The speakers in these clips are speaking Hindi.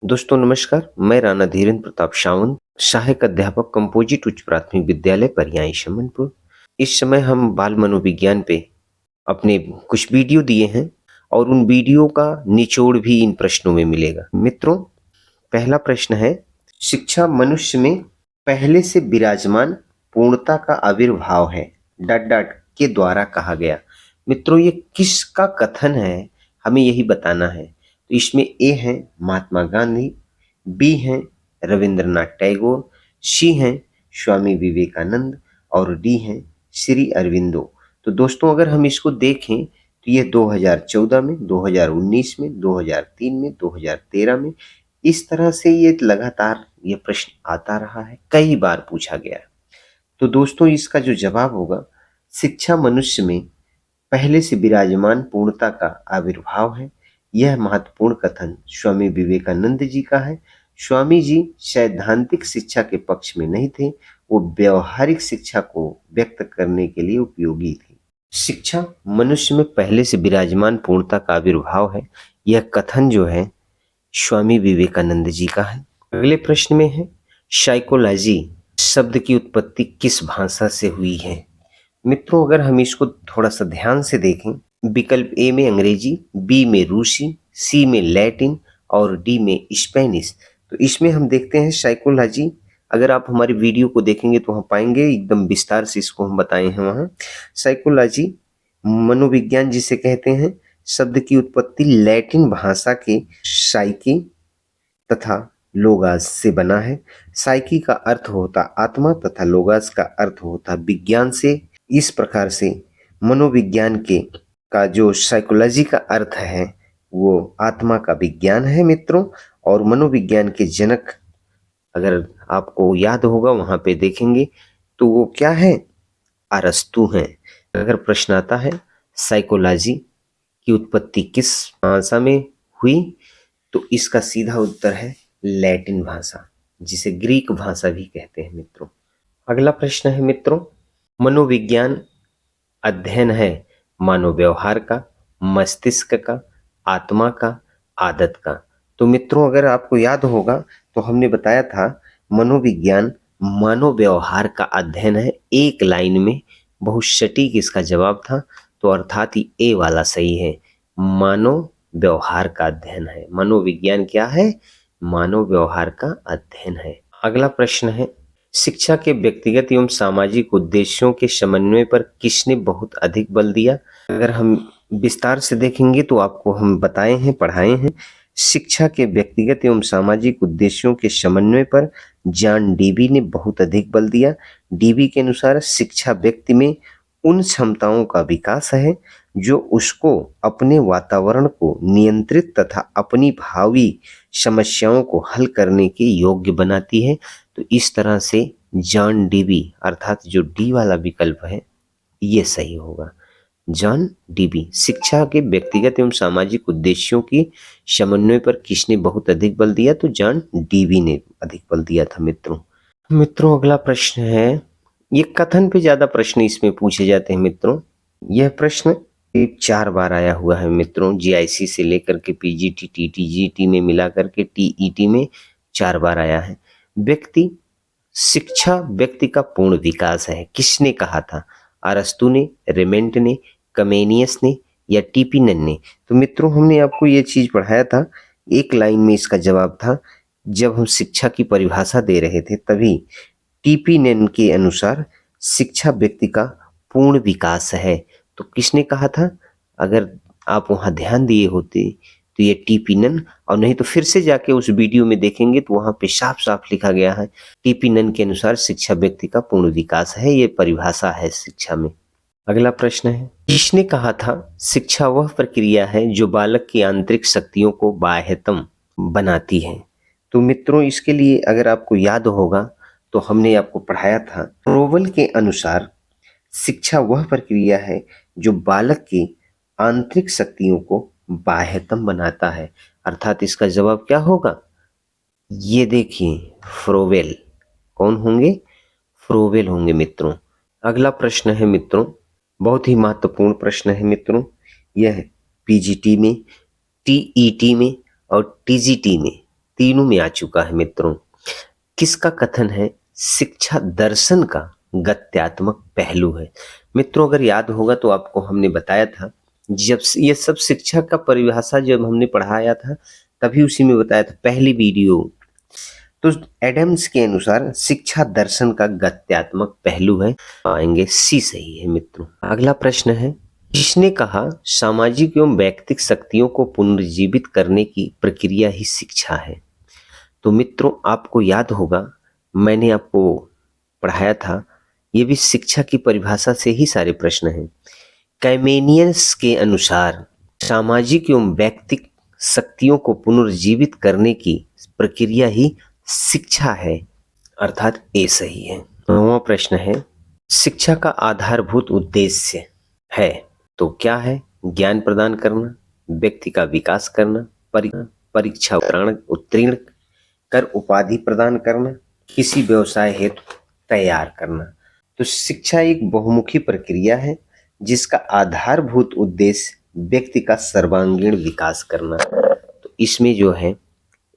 दोस्तों नमस्कार, मैं राणा धीरेन्द्र प्रताप सावंत, सहायक अध्यापक कंपोजिट उच्च प्राथमिक विद्यालय परियाई शमनपुर। इस समय हम बाल मनोविज्ञान पे अपने कुछ वीडियो दिए हैं और उन वीडियो का निचोड़ भी इन प्रश्नों में मिलेगा। मित्रों, पहला प्रश्न है, शिक्षा मनुष्य में पहले से विराजमान पूर्णता का आविर्भाव है डॉट डॉट के द्वारा कहा गया। मित्रों, ये किसका कथन है हमें यही बताना है। तो इसमें ए है महात्मा गांधी, बी है रविंद्रनाथ टैगोर, सी है स्वामी विवेकानंद और डी है श्री अरविंदो। तो दोस्तों अगर हम इसको देखें तो ये 2014 में, 2019 में, 2003 में, 2013 में इस तरह से ये लगातार ये प्रश्न आता रहा है, कई बार पूछा गया है। तो दोस्तों इसका जो जवाब होगा, शिक्षा मनुष्य में पहले से विराजमान पूर्णता का आविर्भाव है। यह महत्वपूर्ण कथन स्वामी विवेकानंद जी का है। स्वामी जी सैद्धांतिक शिक्षा के पक्ष में नहीं थे, वो व्यवहारिक शिक्षा को व्यक्त करने के लिए उपयोगी थी। शिक्षा मनुष्य में पहले से विराजमान पूर्णता का आविर्भाव है, यह कथन जो है स्वामी विवेकानंद जी का है। अगले प्रश्न में है, साइकोलॉजी शब्द की उत्पत्ति किस भाषा से हुई है। मित्रों अगर हम इसको थोड़ा सा ध्यान से देखें, विकल्प ए में अंग्रेजी, बी में रूसी, सी में लैटिन और डी में स्पेनिश। तो इसमें हम देखते हैं साइकोलॉजी, अगर आप हमारी वीडियो को देखेंगे तो हम पाएंगे एकदम विस्तार से इसको हम बताए हैं वहाँ। साइकोलॉजी मनोविज्ञान जिसे कहते हैं, शब्द की उत्पत्ति लैटिन भाषा के साइकी तथा लोगास से बना है। साइकी का अर्थ होता आत्मा तथा लोगास का अर्थ होता विज्ञान से। इस प्रकार से मनोविज्ञान के का जो साइकोलॉजी का अर्थ है वो आत्मा का विज्ञान है मित्रों। और मनोविज्ञान के जनक अगर आपको याद होगा वहां पे देखेंगे तो वो क्या है, अरस्तु हैं। अगर प्रश्न आता है साइकोलॉजी की उत्पत्ति किस भाषा में हुई, तो इसका सीधा उत्तर है लैटिन भाषा, जिसे ग्रीक भाषा भी कहते हैं मित्रों। अगला प्रश्न है मित्रों, मनोविज्ञान अध्ययन है मानव व्यवहार का, मस्तिष्क का, आत्मा का, आदत का। तो मित्रों अगर आपको याद होगा तो हमने बताया था मनोविज्ञान मानव व्यवहार का अध्ययन है, एक लाइन में बहुत सटीक इसका जवाब था। तो अर्थात ही ए वाला सही है, मानव व्यवहार का अध्ययन है। मनोविज्ञान क्या है, मानव व्यवहार का अध्ययन है। अगला प्रश्न है, शिक्षा के व्यक्तिगत एवं सामाजिक उद्देश्यों के समन्वय पर किसने बहुत अधिक बल दिया। अगर हम विस्तार से देखेंगे तो आपको हम बताए हैं, पढ़ाए हैं, शिक्षा के व्यक्तिगत एवं सामाजिक उद्देश्यों के समन्वय पर जॉन डीवी ने बहुत अधिक बल दिया। डीवी के अनुसार शिक्षा व्यक्ति में उन क्षमताओं का विकास है जो उसको अपने वातावरण को नियंत्रित तथा अपनी भावी समस्याओं को हल करने के योग्य बनाती है। तो इस तरह से जॉन डीवी अर्थात जो डी वाला विकल्प है ये सही होगा। जॉन डीवी शिक्षा के व्यक्तिगत एवं सामाजिक उद्देश्यों की समन्वय पर किसने बहुत अधिक बल दिया, तो जॉन डीवी ने अधिक बल दिया था मित्रों अगला प्रश्न है, ये कथन पे ज्यादा प्रश्न इसमें पूछे जाते हैं मित्रों। यह प्रश्न 4 बार आया हुआ है मित्रों, जीआईसी से लेकर के पीजीटी, टीटीजीटी में मिला करके टीईटी में 4 बार आया है। शिक्षा व्यक्ति का पूर्ण विकास है, किसने कहा था, अरस्तु ने, रेमेंट ने, कमेनियस ने या टीपीनन ने। तो मित्रों हमने आपको ये चीज पढ़ाया था, एक लाइन में इसका जवाब था। जब हम शिक्षा की परिभाषा दे रहे थे तभी टीपीनन के अनुसार शिक्षा व्यक्ति का पूर्ण विकास है। तो किसने कहा था, अगर आप वहां ध्यान दिए होते तो ये टीपीनन, और नहीं तो फिर से जाके उस वीडियो में देखेंगे तो वहां पे साफ साफ लिखा गया है टीपीनन के अनुसार शिक्षा व्यक्ति का पूर्ण विकास है, ये परिभाषा है शिक्षा में। अगला प्रश्न है, किसने कहा था शिक्षा वह प्रक्रिया है जो बालक की आंतरिक शक्तियों को बाह्यतम बनाती है। तो मित्रों इसके लिए अगर आपको याद होगा तो हमने आपको पढ़ाया था, रोवल के अनुसार शिक्षा वह प्रक्रिया है जो बालक की आंतरिक शक्तियों को बाह्यतम बनाता है। अर्थात इसका जवाब क्या होगा, ये देखिए फ्रोवेल। कौन होंगे, फ्रोवेल होंगे मित्रों। अगला प्रश्न है मित्रों, बहुत ही महत्वपूर्ण प्रश्न है मित्रों, यह पीजीटी में, टीईटी में और टीजीटी में तीनों में आ चुका है मित्रों। किसका कथन है? शिक्षा दर्शन का गत्यात्मक पहलू है। मित्रों अगर याद होगा तो आपको हमने बताया था, जब ये सब शिक्षा का परिभाषा जब हमने पढ़ाया था तभी उसी में बताया था, पहली वीडियो। तो एडम्स के अनुसार शिक्षा दर्शन का गत्यात्मक पहलू है, आएंगे सी सही है मित्रों। अगला प्रश्न है, किसने कहा सामाजिक एवं व्यक्तिक शक्तियों को पुनर्जीवित करने की प्रक्रिया ही शिक्षा है? तो मित्रों आपको याद होगा मैंने आपको पढ़ाया था, ये भी शिक्षा की परिभाषा से ही सारे प्रश्न हैं। कैमेनियंस के अनुसार सामाजिक एवं व्यक्तिक शक्तियों को पुनर्जीवित करने की प्रक्रिया ही शिक्षा है, अर्थात ए सही है। 9वां प्रश्न है, शिक्षा का आधारभूत उद्देश्य है तो क्या है? ज्ञान प्रदान करना, व्यक्ति का विकास करना, परीक्षा उत्तीर्ण कर उपाधि प्रदान करना, किसी व्यवसाय हेतु तैयार करना। तो शिक्षा एक बहुमुखी प्रक्रिया है जिसका आधारभूत उद्देश्य व्यक्ति का सर्वांगीण विकास करना। तो इसमें जो है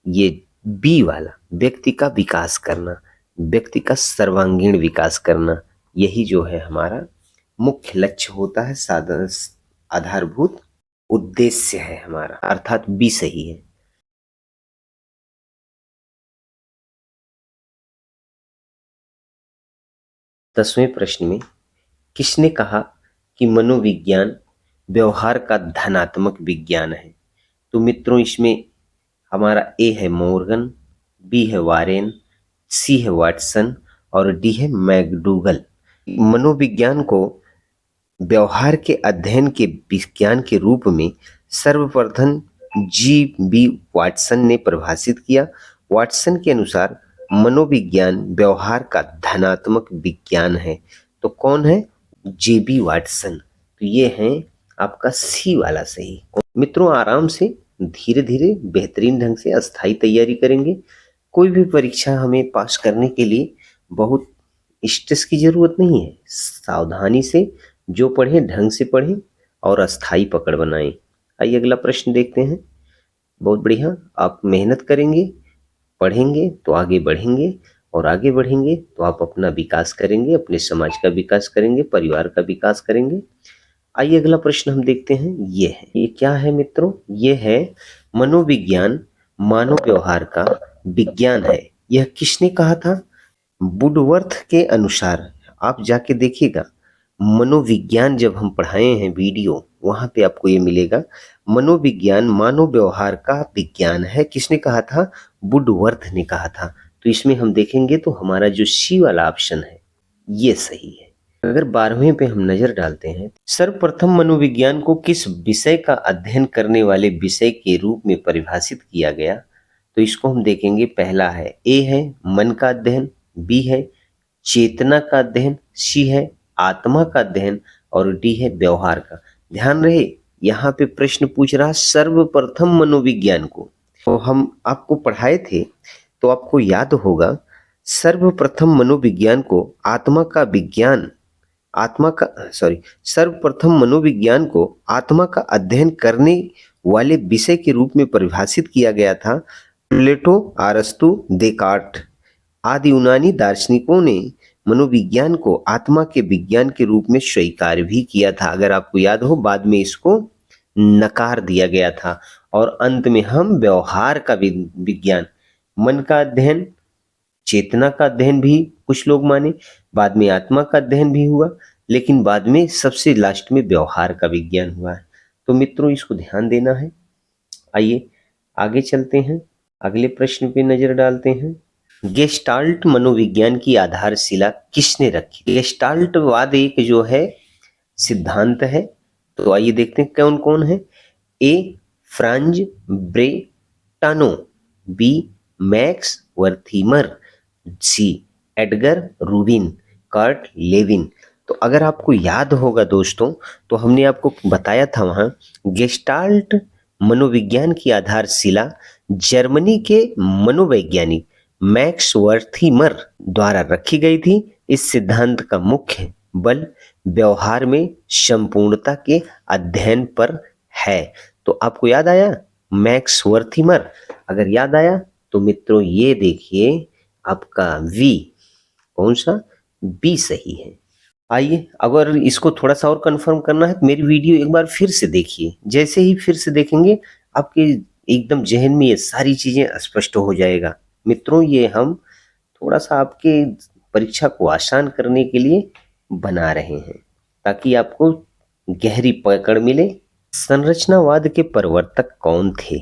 ये बी वाला, व्यक्ति का विकास करना, व्यक्ति का सर्वांगीण विकास करना, यही जो है हमारा मुख्य लक्ष्य होता है, साधन आधारभूत उद्देश्य है हमारा, अर्थात बी सही है। दसवें प्रश्न में, किसने कहा कि मनोविज्ञान व्यवहार का धनात्मक विज्ञान है? तो मित्रों इसमें हमारा ए है मॉर्गन, बी है वारेन, सी है वाटसन और डी है मैकडूगल। मनोविज्ञान को व्यवहार के अध्ययन के विज्ञान के रूप में सर्वप्रथम जी.बी. वाटसन ने परिभाषित किया। वाटसन के अनुसार मनोविज्ञान व्यवहार का धनात्मक विज्ञान है। तो कौन है? जे.बी. वाटसन। तो ये है आपका सी वाला सही। मित्रों आराम से धीरे धीरे बेहतरीन ढंग से अस्थायी तैयारी करेंगे। कोई भी परीक्षा हमें पास करने के लिए बहुत स्ट्रेस की जरूरत नहीं है। सावधानी से जो पढ़ें ढंग से पढ़ें और अस्थायी पकड़ बनाएं। आइए अगला प्रश्न देखते हैं। बहुत बढ़िया, आप मेहनत करेंगे, पढ़ेंगे तो आगे बढ़ेंगे और आगे बढ़ेंगे तो आप अपना विकास करेंगे, अपने समाज का विकास करेंगे, परिवार का विकास करेंगे। आइए अगला प्रश्न हम देखते हैं। ये क्या है मित्रों? ये है मनोविज्ञान मानव व्यवहार का विज्ञान है। यह किसने कहा था? वुडवर्थ के अनुसार। आप जाके देखिएगा, मनोविज्ञान जब हम पढ़ाए हैं वीडियो, वहां पे आपको ये मिलेगा, मनोविज्ञान मानव व्यवहार का विज्ञान है। किसने कहा था? वुडवर्थ ने कहा था। तो इसमें हम देखेंगे तो हमारा जो सी वाला ऑप्शन है ये सही है। अगर 12वें पे हम नजर डालते हैं, सर्वप्रथम मनोविज्ञान को किस विषय का अध्ययन करने वाले विषय के रूप में परिभाषित किया गया? तो इसको हम देखेंगे। पहला है, ए है मन का अध्ययन, बी है चेतना का अध्ययन, सी है आत्मा का अध्ययन और डी है व्यवहार का। ध्यान रहे यहाँ पे प्रश्न पूछ रहा सर्वप्रथम मनोविज्ञान को। तो हम आपको पढ़ाए थे तो आपको याद होगा, सर्वप्रथम मनोविज्ञान को सर्वप्रथम मनोविज्ञान को आत्मा का अध्ययन करने वाले विषय के रूप में परिभाषित किया गया था। प्लेटो, अरस्तु, देकार्ट आदि यूनानी दार्शनिकों ने मनोविज्ञान को आत्मा के विज्ञान के रूप में स्वीकार भी किया था। अगर आपको याद हो, बाद में इसको नकार दिया गया था और अंत में हम व्यवहार का विज्ञान, मन का अध्ययन, चेतना का अध्ययन भी कुछ लोग माने, बाद में आत्मा का अध्ययन भी हुआ, लेकिन बाद में सबसे लास्ट में व्यवहार का विज्ञान हुआ है। तो मित्रों इसको ध्यान देना है। आइए आगे चलते हैं, अगले प्रश्न पे नजर डालते हैं। गेस्टाल्ट मनोविज्ञान की आधारशिला किसने रखी? गेस्टाल्टवाद एक जो है सिद्धांत है। तो आइए देखते हैं कौन कौन है। ए फ्रांज ब्रेटानो, बी मैक्स वर्थीमर, सी एडगर रूबिन, कर्ट लेविन। तो अगर आपको याद होगा दोस्तों, तो हमने आपको बताया था वहां, गेस्टाल्ट मनोविज्ञान की आधारशिला जर्मनी के मनोवैज्ञानिक मैक्स वर्थीमर द्वारा रखी गई थी। इस सिद्धांत का मुख्य बल व्यवहार में संपूर्णता के अध्ययन पर है। तो आपको याद आया मैक्स वर्थीमर? अगर याद आया तो मित्रों ये देखिए आपका वी कौन सा, बी सही है। आइए अगर इसको थोड़ा सा और कंफर्म करना है तो मेरी वीडियो एक बार फिर से देखिए। जैसे ही फिर से देखेंगे आपके एकदम जहन में ये सारी चीजें स्पष्ट हो जाएगा। मित्रों ये हम थोड़ा सा आपके परीक्षा को आसान करने के लिए बना रहे हैं ताकि आपको गहरी पकड़ मिले। संरचनावाद के प्रवर्तक कौन थे?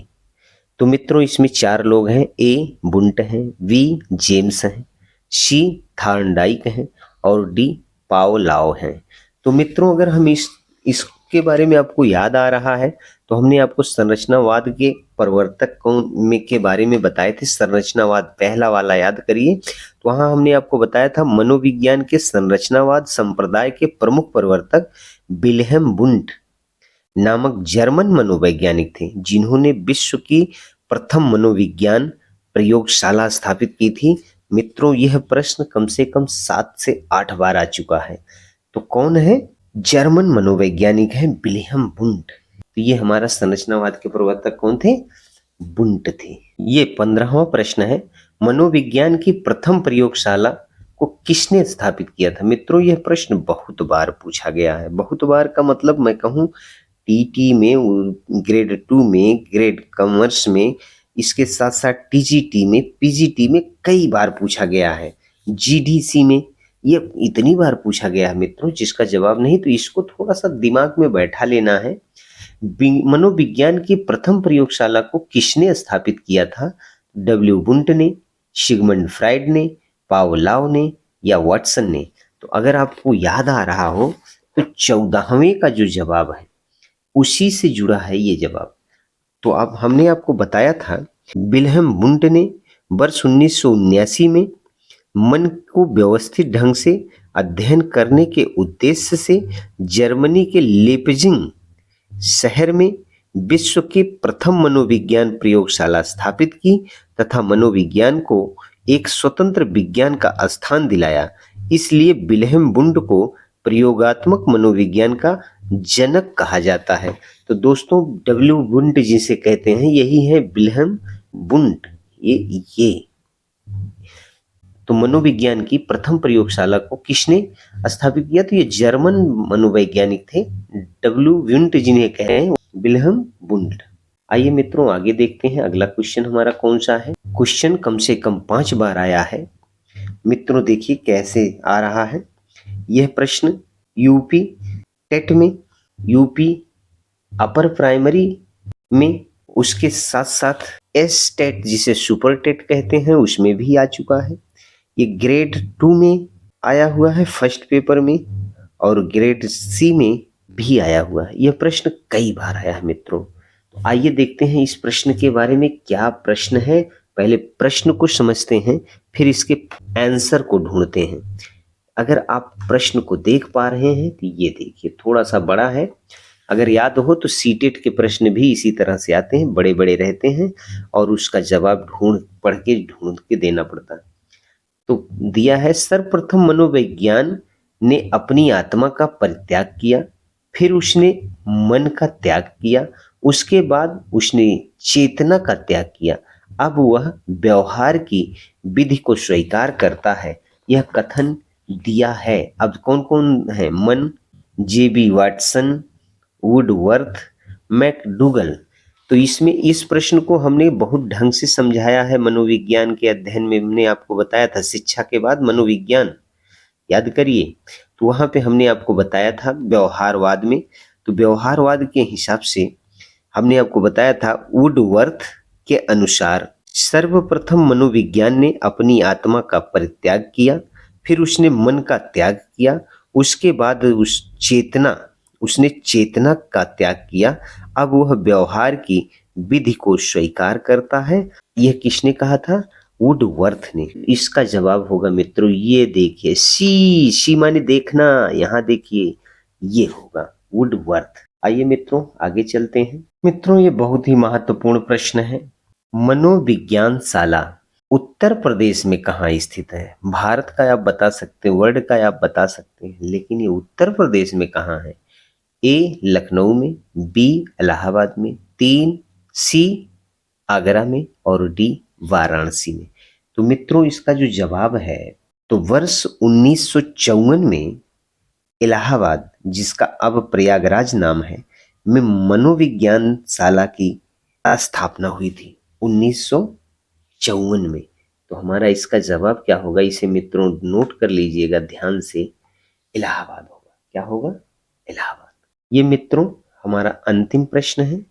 तो मित्रों इसमें 4 लोग हैं। ए बुंट हैं, बी जेम्स हैं, सी थार्नडाइक हैं और डी पाओलाओ हैं। तो मित्रों अगर हम इसके बारे में आपको याद आ रहा है तो हमने आपको संरचनावाद के प्रवर्तक कौन में के बारे में बताए थे। संरचनावाद पहला वाला याद करिए, तो वहां हमने आपको बताया था मनोविज्ञान के संरचनावाद संप्रदाय के प्रमुख प्रवर्तक विल्हेम बुंट नामक जर्मन मनोवैज्ञानिक थे, जिन्होंने विश्व की प्रथम मनोविज्ञान प्रयोगशाला स्थापित की थी। मित्रों यह प्रश्न कम से कम 7 से 8 बार आ चुका है। तो कौन है? जर्मन मनोवैज्ञानिक है विल्हेम बुंट। तो ये हमारा संरचनावाद के प्रवर्तक कौन थे? बुंट थे। ये 15वां प्रश्न है, मनोविज्ञान की प्रथम प्रयोगशाला को किसने स्थापित किया था? मित्रों यह प्रश्न बहुत बार पूछा गया है। बहुत बार का मतलब मैं कहूँ टीटी में, ग्रेड 2 में, ग्रेड कॉमर्स में, इसके साथ साथ टीजीटी में, पीजीटी में कई बार पूछा गया है। जीडीसी में ये इतनी बार पूछा गया है मित्रों जिसका जवाब नहीं। तो इसको थोड़ा सा दिमाग में बैठा लेना है। मनोविज्ञान की प्रथम प्रयोगशाला को किसने स्थापित किया था? डब्ल्यू बुंट ने, सिगमंड फ्राइड ने, पावलाव ने या वाटसन ने? तो अगर आपको याद आ रहा हो तो 14वें का जो जवाब है उसी से जुड़ा है ये जवाब। तो अब हमने आपको बताया था विल्हेम बुंट ने वर्ष 1979 में मन को व्यवस्थित ढंग से अध्ययन करने के उद्देश्य से जर्मनी के लेपजिंग शहर में विश्व की प्रथम मनोविज्ञान प्रयोगशाला स्थापित की तथा मनोविज्ञान को एक स्वतंत्र विज्ञान का स्थान दिलाया। इसलिए विल्हेम बुंट को प्रयोगात्मक मनोविज्ञान का जनक कहा जाता है। तो दोस्तों डब्ल्यू बुंट जिसे कहते हैं यही है विल्हेम बुंट। ये तो मनोविज्ञान की प्रथम प्रयोगशाला को किसने स्थापित किया? तो ये जर्मन मनोवैज्ञानिक थे डब्ल्यू बुंट, जिन्हें कह रहे हैं विल्हेम बुंट। आइए मित्रों आगे देखते हैं अगला क्वेश्चन हमारा कौन सा है। क्वेश्चन कम से कम 5 बार आया है। मित्रों देखिए कैसे आ रहा है यह प्रश्न। यूपी टेट में, यूपी अपर प्राइमरी में, उसके साथ साथ एस टेट जिसे सुपर टेट कहते हैं उसमें भी आ चुका है। ये ग्रेड 2 में आया हुआ है फर्स्ट पेपर में और ग्रेड सी में भी आया हुआ है। यह प्रश्न कई बार आया है मित्रों। तो आइए देखते हैं इस प्रश्न के बारे में क्या प्रश्न है। पहले प्रश्न को समझते हैं फिर इसके आंसर को ढूंढते हैं। अगर आप प्रश्न को देख पा रहे हैं तो ये देखिए थोड़ा सा बड़ा है। अगर याद हो तो सीटेट के प्रश्न भी इसी तरह से आते हैं, बड़े बड़े रहते हैं और उसका जवाब ढूंढ के देना पड़ता है। तो दिया है सर्वप्रथम मनोविज्ञान ने अपनी आत्मा का परित्याग किया, फिर उसने मन का त्याग किया, उसके बाद उसने चेतना का त्याग किया, अब वह व्यवहार की विधि को स्वीकार करता है। यह कथन दिया है। अब कौन कौन है? मन, जेबी वाटसन, वुडवर्थ, मैकडूगल। तो इसमें इस प्रश्न को हमने बहुत ढंग से समझाया है। मनोविज्ञान के अध्ययन में हमने आपको बताया था शिक्षा के बाद मनोविज्ञान, याद करिए। तो वहां पे हमने आपको बताया था व्यवहारवाद में। तो व्यवहारवाद के हिसाब से हमने आपको बताया था वुडवर्थ के अनुसार सर्वप्रथम मनोविज्ञान ने अपनी आत्मा का परित्याग किया, फिर उसने मन का त्याग किया, उसके बाद उसने चेतना का त्याग किया, अब वह व्यवहार की विधि को स्वीकार करता है। यह किसने कहा था? वुडवर्थ ने। इसका जवाब होगा मित्रों ये देखिए सी माने देखना, यहाँ देखिए ये होगा वुडवर्थ। आइए मित्रों आगे चलते हैं। मित्रों ये बहुत ही महत्वपूर्ण प्रश्न है। मनोविज्ञान शाला उत्तर प्रदेश में कहाँ स्थित है? भारत का आप बता सकते हैं, वर्ल्ड का आप बता सकते हैं, लेकिन ये उत्तर प्रदेश में कहाँ है? ए लखनऊ में, बी इलाहाबाद में, 3 सी आगरा में और डी वाराणसी में। तो मित्रों इसका जो जवाब है, तो वर्ष 1954 में इलाहाबाद, जिसका अब प्रयागराज नाम है, में मनोविज्ञान शाला की स्थापना हुई थी 1954 में। तो हमारा इसका जवाब क्या होगा, इसे मित्रों नोट कर लीजिएगा ध्यान से, इलाहाबाद होगा। क्या होगा? इलाहाबाद। ये मित्रों हमारा अंतिम प्रश्न है।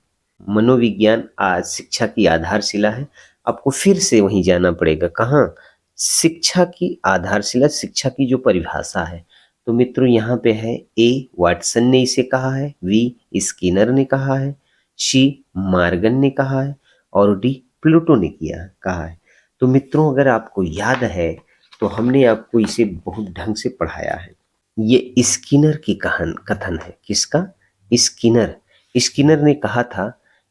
मनोविज्ञान आज शिक्षा की आधारशिला है। आपको फिर से वहीं जाना पड़ेगा। कहाँ? शिक्षा की आधारशिला, शिक्षा की जो परिभाषा है। तो मित्रों यहाँ पे है, ए वाटसन ने इसे कहा है, वी स्किनर ने कहा है, सी मार्गन ने कहा है और डी प्लूटो ने कहा है। तो मित्रों अगर आपको याद है तो हमने आपको इसे बहुत ढंग से पढ़ाया है। ये स्किनर की कथन है। किसका? स्किनर। स्किनर ने कहा था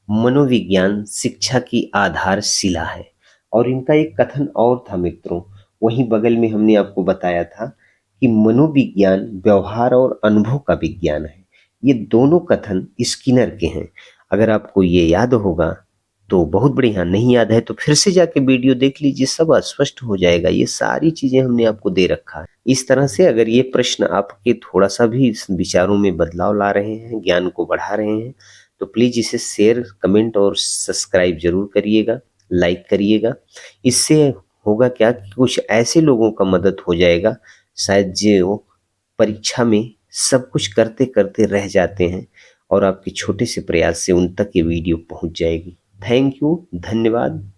मनोविज्ञान शिक्षा की आधारशिला है। और इनका एक कथन और था मित्रों, वहीं बगल में हमने आपको बताया था कि मनोविज्ञान व्यवहार और अनुभव का विज्ञान है। ये दोनों कथन स्किनर के हैं। अगर आपको ये याद होगा तो बहुत बढ़िया, नहीं याद है तो फिर से जाके वीडियो देख लीजिए, सब स्पष्ट हो जाएगा। ये सारी चीजें हमने आपको दे रखा है। इस तरह से अगर ये प्रश्न आपके थोड़ा सा भी विचारों में बदलाव ला रहे हैं, ज्ञान को बढ़ा रहे हैं, तो प्लीज इसे शेयर, कमेंट और सब्सक्राइब जरूर करिएगा, लाइक करिएगा। इससे होगा क्या कि कुछ ऐसे लोगों का मदद हो जाएगा शायद जो परीक्षा में सब कुछ करते करते रह जाते हैं, और आपके छोटे से प्रयास से उन तक ये वीडियो पहुंच जाएगी। थैंक यू, धन्यवाद।